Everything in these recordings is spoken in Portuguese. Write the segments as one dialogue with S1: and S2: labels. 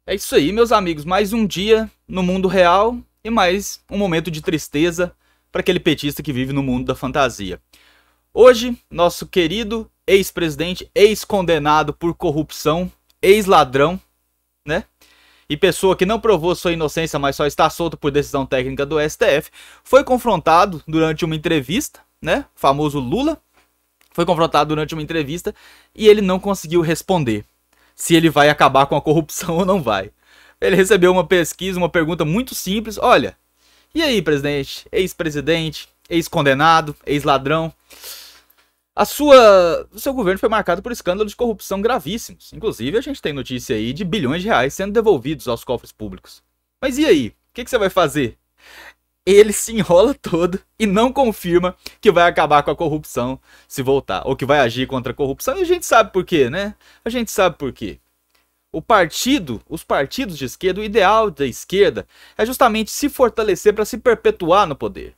S1: É isso aí, meus amigos. Mais um dia no mundo real e mais um momento de tristeza para aquele petista que vive no mundo da fantasia. Hoje, nosso querido ex-presidente, ex-condenado por corrupção, ex-ladrão, né? E pessoa que não provou sua inocência, mas só está solto por decisão técnica do STF, foi confrontado durante uma entrevista, né? O famoso Lula foi confrontado durante uma entrevista e ele não conseguiu responder se ele vai acabar com a corrupção ou não vai. Ele recebeu uma pesquisa, uma pergunta muito simples. Olha, e aí, presidente, ex-presidente, ex-condenado, ex-ladrão, o seu governo foi marcado por escândalos de corrupção gravíssimos. Inclusive, a gente tem notícia aí de bilhões de reais sendo devolvidos aos cofres públicos. Mas e aí? O que você vai fazer? Ele se enrola todo e não confirma que vai acabar com a corrupção se voltar, ou que vai agir contra a corrupção. E a gente sabe por quê, né? A gente sabe por quê. Os partidos de esquerda, o ideal da esquerda é justamente se fortalecer para se perpetuar no poder.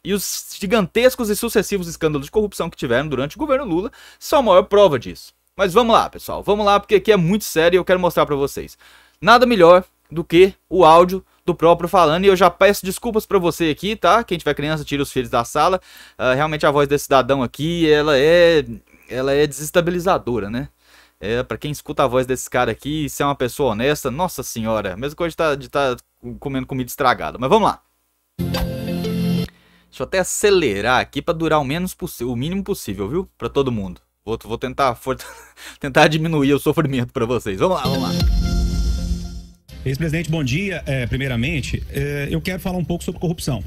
S1: E os gigantescos e sucessivos escândalos de corrupção que tiveram durante o governo Lula são a maior prova disso. Mas vamos lá, pessoal, vamos lá, porque aqui é muito sério e eu quero mostrar para vocês. Nada melhor do que o áudio do próprio falando, e eu já peço desculpas pra você aqui, tá? Quem tiver criança, tira os filhos da sala. Realmente a voz desse cidadão aqui, ela é desestabilizadora, né? Pra quem escuta a voz desse cara aqui, se é uma pessoa honesta, nossa senhora, mesma coisa de tá comendo comida estragada. Mas vamos lá. Deixa eu até acelerar aqui pra durar o mínimo possível, viu? Pra todo mundo. Vou tentar diminuir o sofrimento pra vocês. Vamos lá, vamos lá.
S2: Ex-presidente, bom dia. Primeiramente, eu quero falar um pouco sobre corrupção.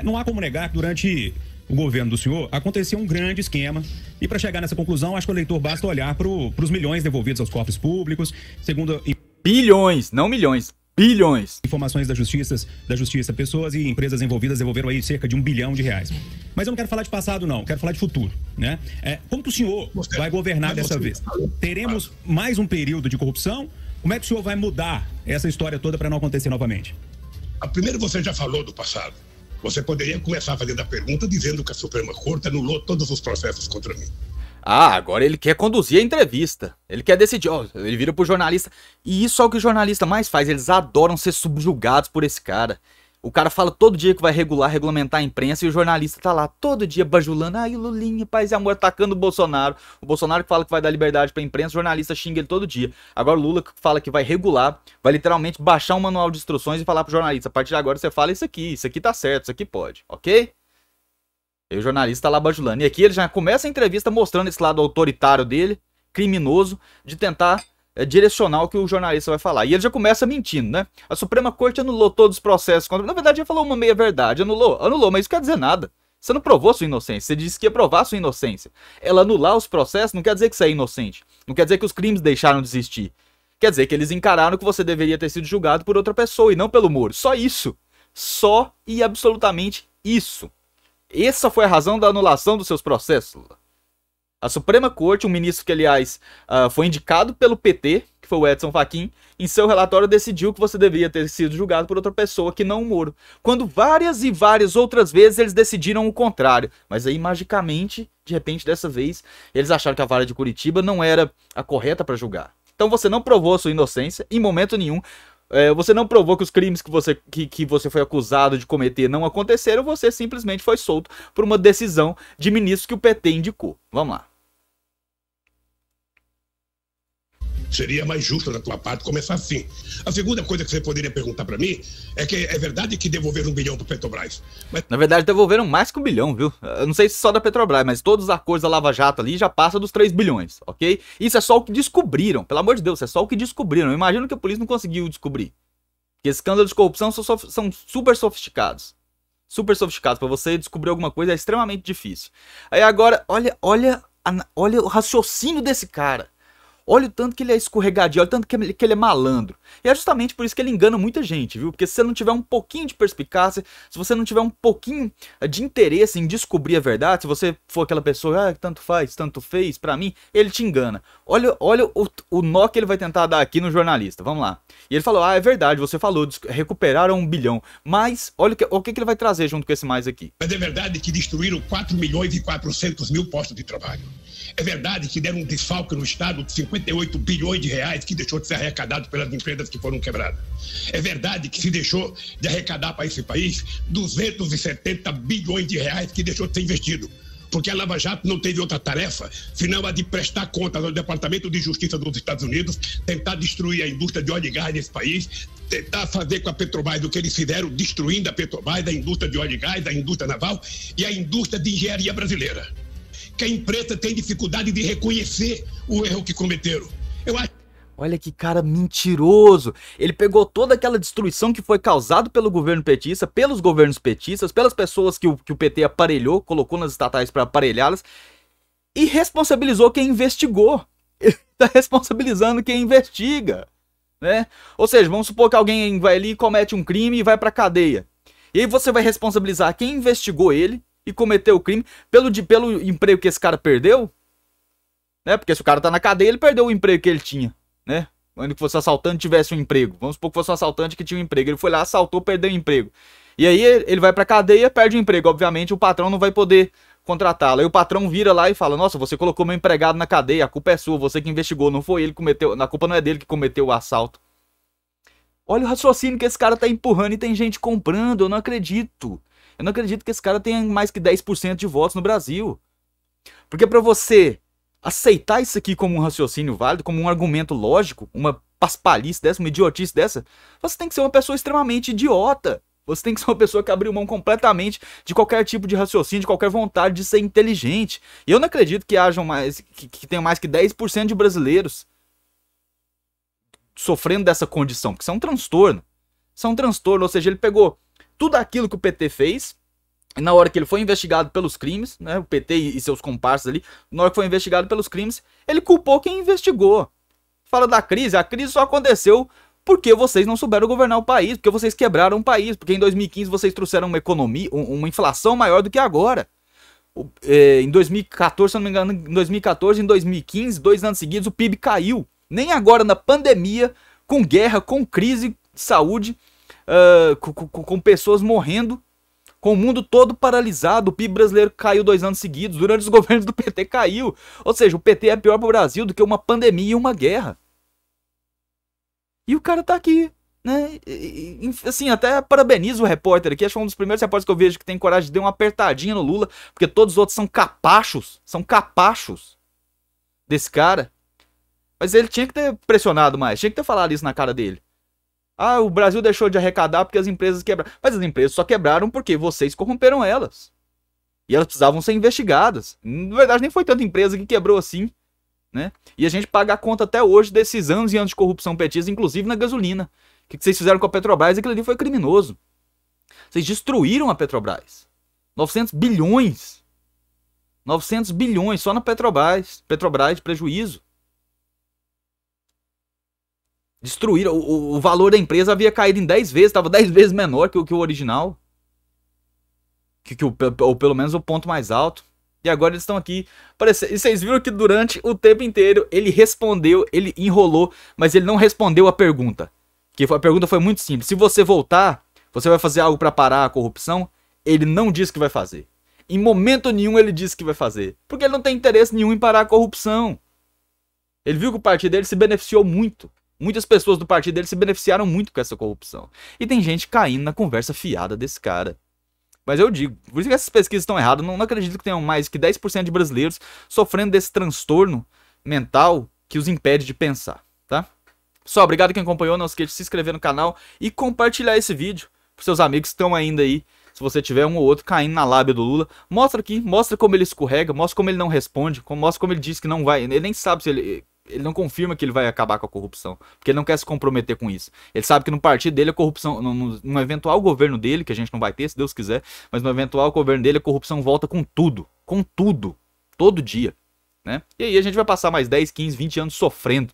S2: Não há como negar que durante o governo do senhor aconteceu um grande esquema, e para chegar nessa conclusão, acho que o eleitor basta olhar para os milhões devolvidos aos cofres públicos, segundo...
S1: Bilhões, não milhões, bilhões.
S2: Informações da justiça, pessoas e empresas envolvidas devolveram aí cerca de R$1 bilhão. Mas eu não quero falar de passado, não, quero falar de futuro, né? Como que o senhor vai governar dessa vez? Teremos mais um período de corrupção? Como é que o senhor vai mudar essa história toda para não acontecer novamente?
S3: Primeiro, você já falou do passado. Você poderia começar fazendo a pergunta dizendo que a Suprema Corte anulou todos os processos contra mim.
S1: Agora ele quer conduzir a entrevista. Ele quer decidir. Ele vira pro jornalista. E isso é o que o jornalista mais faz. Eles adoram ser subjugados por esse cara. O cara fala todo dia que vai regulamentar a imprensa e o jornalista tá lá todo dia bajulando. Ai, Lulinha, paz e amor, atacando o Bolsonaro. O Bolsonaro que fala que vai dar liberdade pra imprensa, o jornalista xinga ele todo dia. Agora o Lula que fala que vai regular, vai literalmente baixar um manual de instruções e falar pro jornalista: a partir de agora você fala isso aqui tá certo, isso aqui pode, ok? E o jornalista tá lá bajulando. E aqui ele já começa a entrevista mostrando esse lado autoritário dele, criminoso, de tentar direcionar o que o jornalista vai falar. E ele já começa mentindo, né? A Suprema Corte anulou todos os processos contra... Na verdade, ele falou uma meia-verdade. Anulou, mas isso quer dizer nada. Você não provou sua inocência. Você disse que ia provar sua inocência. Ela anular os processos não quer dizer que você é inocente. Não quer dizer que os crimes deixaram de existir. Quer dizer que eles encararam que você deveria ter sido julgado por outra pessoa e não pelo Moro. Só isso. Só e absolutamente isso. Essa foi a razão da anulação dos seus processos, Lula. A Suprema Corte, um ministro que, aliás, foi indicado pelo PT, que foi o Edson Fachin, em seu relatório decidiu que você deveria ter sido julgado por outra pessoa que não o Moro. Quando várias e várias outras vezes eles decidiram o contrário. Mas aí, magicamente, de repente, dessa vez, eles acharam que a vara de Curitiba não era a correta para julgar. Então você não provou a sua inocência em momento nenhum. Você não provou que os crimes que você foi acusado de cometer não aconteceram, você simplesmente foi solto por uma decisão de ministro que o PT indicou. Vamos lá.
S3: Seria mais justo da tua parte começar assim. A segunda coisa que você poderia perguntar pra mim é que é verdade que devolveram 1 bilhão pro Petrobras. Mas...
S1: Na verdade, devolveram mais que 1 bilhão, viu? Eu não sei se só da Petrobras, mas todos os acordos da Lava Jato ali já passam dos 3 bilhões, ok? Isso é só o que descobriram, pelo amor de Deus, é só o que descobriram. Eu imagino que a polícia não conseguiu descobrir. Porque escândalos de corrupção são super sofisticados. Super sofisticados. Pra você descobrir alguma coisa é extremamente difícil. Aí agora, olha o raciocínio desse cara. Olha o tanto que ele é escorregadio, olha o tanto que ele é malandro. E é justamente por isso que ele engana muita gente, viu? Porque se você não tiver um pouquinho de perspicácia, se você não tiver um pouquinho de interesse em descobrir a verdade, se você for aquela pessoa, tanto faz, tanto fez, pra mim, ele te engana. Olha o nó que ele vai tentar dar aqui no jornalista, vamos lá. E ele falou, é verdade, você falou, recuperaram 1 bilhão. Mas, olha o que ele vai trazer junto com esse mais aqui.
S3: Mas é verdade que destruíram 4 milhões e 400 mil postos de trabalho. É verdade que deram um desfalque no Estado de 50 58 bilhões de reais que deixou de ser arrecadado pelas empresas que foram quebradas. É verdade que se deixou de arrecadar para esse país 270 bilhões de reais que deixou de ser investido. Porque a Lava Jato não teve outra tarefa, senão a de prestar contas ao Departamento de Justiça dos Estados Unidos, tentar destruir a indústria de óleo e gás nesse país, tentar fazer com a Petrobras o que eles fizeram, destruindo a Petrobras, a indústria de óleo e gás, a indústria naval e a indústria de engenharia brasileira. Que a empresa tem dificuldade de reconhecer o erro que cometeram. Eu acho.
S1: Olha que cara mentiroso. Ele pegou toda aquela destruição que foi causada pelo governo petista, pelos governos petistas, pelas pessoas que o PT aparelhou, colocou nas estatais para aparelhá-las, e responsabilizou quem investigou. Ele tá responsabilizando quem investiga, né? Ou seja, vamos supor que alguém vai ali, comete um crime e vai pra cadeia. E aí você vai responsabilizar quem investigou ele e cometeu o crime pelo emprego que esse cara perdeu, né? Porque se o cara tá na cadeia, ele perdeu o emprego que ele tinha, né? Quando que fosse assaltante tivesse um emprego. Vamos supor que fosse um assaltante que tinha um emprego. Ele foi lá, assaltou, perdeu o emprego. E aí ele vai pra cadeia, perde o emprego. Obviamente o patrão não vai poder contratá-lo. Aí o patrão vira lá e fala: nossa, você colocou meu empregado na cadeia, a culpa é sua, você que investigou, não foi ele que cometeu, a culpa não é dele que cometeu o assalto. Olha o raciocínio que esse cara tá empurrando e tem gente comprando, eu não acredito. Eu não acredito que esse cara tenha mais que 10% de votos no Brasil. Porque pra você aceitar isso aqui como um raciocínio válido, como um argumento lógico, uma paspalhice dessa, uma idiotice dessa, você tem que ser uma pessoa extremamente idiota. Você tem que ser uma pessoa que abriu mão completamente de qualquer tipo de raciocínio, de qualquer vontade de ser inteligente. E eu não acredito que hajam mais, que tenham mais que 10% de brasileiros sofrendo dessa condição, porque isso é um transtorno. Isso é um transtorno, ou seja, ele pegou tudo aquilo que o PT fez, e na hora que ele foi investigado pelos crimes, né, o PT e seus comparsas ali, na hora que foi investigado pelos crimes, ele culpou quem investigou. Fala da crise, a crise só aconteceu porque vocês não souberam governar o país, porque vocês quebraram o país, porque em 2015 vocês trouxeram uma economia, uma inflação maior do que agora. Em 2014, se eu não me engano, em 2014 e em 2015, 2 anos seguidos, o PIB caiu. Nem agora na pandemia, com guerra, com crise de saúde, com pessoas morrendo, com o mundo todo paralisado, o PIB brasileiro caiu 2 anos seguidos, durante os governos do PT caiu. Ou seja, o PT é pior para o Brasil do que uma pandemia e uma guerra. E o cara tá aqui, né? Assim, até parabenizo o repórter aqui, acho que é um dos primeiros repórteres que eu vejo que tem coragem de dar uma apertadinha no Lula, porque todos os outros são capachos desse cara. Mas ele tinha que ter pressionado mais, tinha que ter falado isso na cara dele. Ah, o Brasil deixou de arrecadar porque as empresas quebraram. Mas as empresas só quebraram porque vocês corromperam elas. E elas precisavam ser investigadas. Na verdade, nem foi tanta empresa que quebrou assim, né? E a gente paga a conta até hoje desses anos e anos de corrupção petista, inclusive na gasolina. O que vocês fizeram com a Petrobras? Aquilo ali foi criminoso. Vocês destruíram a Petrobras. 900 bilhões. 900 bilhões só na Petrobras. Petrobras de prejuízo. Destruíram. O valor da empresa havia caído em 10 vezes. Estava 10 vezes menor que o original. Ou pelo menos o ponto mais alto. E agora eles estão aqui. E vocês viram que durante o tempo inteiro ele respondeu, ele enrolou, mas ele não respondeu a pergunta. Que a pergunta foi muito simples. Se você voltar, você vai fazer algo para parar a corrupção? Ele não disse que vai fazer. Em momento nenhum ele disse que vai fazer. Porque ele não tem interesse nenhum em parar a corrupção. Ele viu que o partido dele se beneficiou muito. Muitas pessoas do partido dele se beneficiaram muito com essa corrupção. E tem gente caindo na conversa fiada desse cara. Mas eu digo, por isso que essas pesquisas estão erradas. Não acredito que tenham mais que 10% de brasileiros sofrendo desse transtorno mental que os impede de pensar, tá? Pessoal, obrigado quem acompanhou. Não esqueça de se inscrever no canal e compartilhar esse vídeo para seus amigos que estão ainda aí. Se você tiver um ou outro caindo na lábia do Lula, mostra aqui, mostra como ele escorrega, mostra como ele não responde, mostra como ele diz que não vai. Ele nem sabe se ele não confirma que ele vai acabar com a corrupção, porque ele não quer se comprometer com isso. Ele sabe que no partido dele a corrupção, no eventual governo dele, que a gente não vai ter, se Deus quiser, mas no eventual governo dele a corrupção volta com tudo, todo dia, né? E aí a gente vai passar mais 10, 15, 20 anos sofrendo,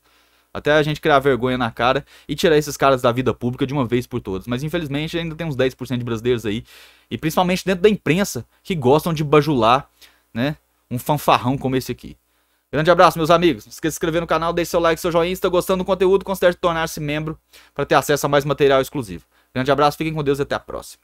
S1: até a gente criar vergonha na cara e tirar esses caras da vida pública de uma vez por todas. Mas infelizmente ainda tem uns 10% de brasileiros aí, e principalmente dentro da imprensa, que gostam de bajular, né, um fanfarrão como esse aqui. Grande abraço, meus amigos. Não esqueça de se inscrever no canal, deixe seu like, seu joinha. Se está gostando do conteúdo, considere tornar-se membro para ter acesso a mais material exclusivo. Grande abraço, fiquem com Deus e até a próxima.